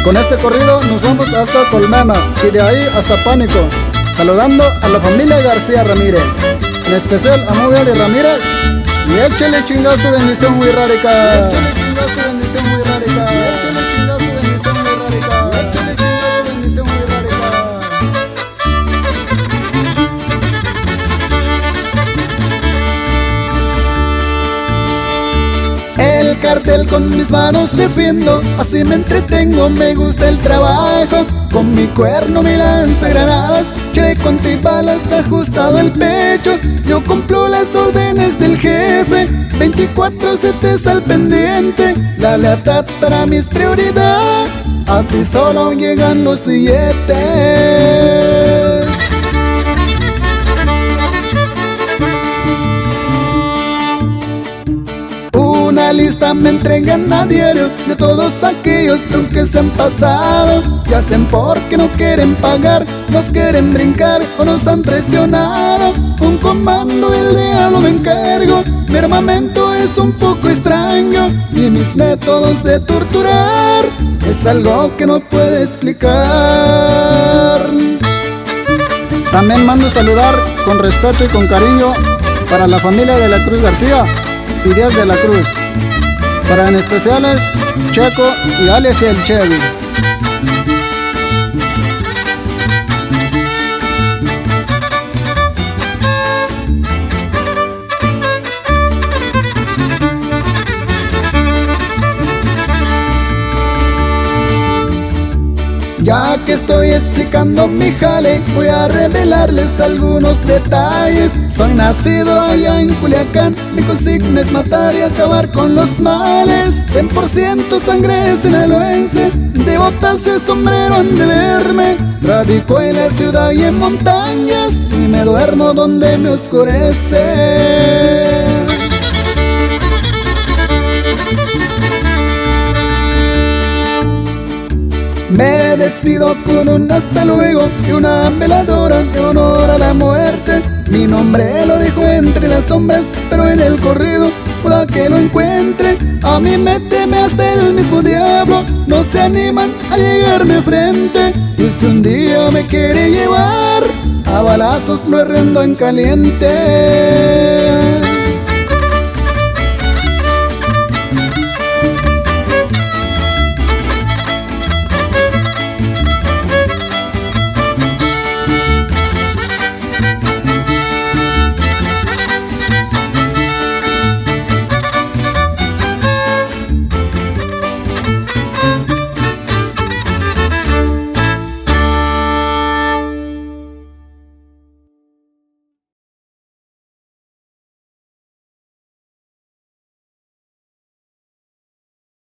Con este corrido nos vamos hasta Colmena y de ahí hasta Pánico, saludando a la familia García Ramírez, en especial a Movial y Ramírez. Y échale chingazo, bendición muy radical. Échale chingazo, bendición muy radical. Échale chingazo, bendición muy radical. Échale chingazo, bendición muy radical. El cartel con mis manos defiendo, así me entretengo, me gusta el trabajo. Con mi cuerno me lanza granadas, chaleco antibalas ajustado al pecho. Yo cumplo las órdenes del jefe, 24/7 al pendiente. La lealtad para mí es prioridad, así solo llegan los billetes. Una lista me entregan a diario de todos aquellos que se han pasado. Ya hacen porque no quieren pagar, nos quieren brincar o nos han traicionado. Un comando del diablo me encargo, mi armamento es un poco extraño y mis métodos de torturar es algo que no puede explicar. También mando saludar con respeto y con cariño para la familia de la Cruz García y Díaz de la Cruz, para en especiales Checo y Alex y el Chevy. Ya que estoy explicando mi jale, voy a revelarles algunos detalles. Soy nacido allá en Culiacán, mi consigna es matar y acabar con los males. 100% sangre sinaloense, de botas de sombrero han de verme. Radico en la ciudad y en montañas, y me duermo donde me oscurece. Me despido con un hasta luego y una veladora en honor a la muerte. Mi nombre lo dejo entre las sombras, pero en el corrido pueda que lo encuentre. A mí me teme hasta el mismo diablo, no se animan a llegarme frente. Y si un día me quiere llevar, a balazos lo rendo en caliente.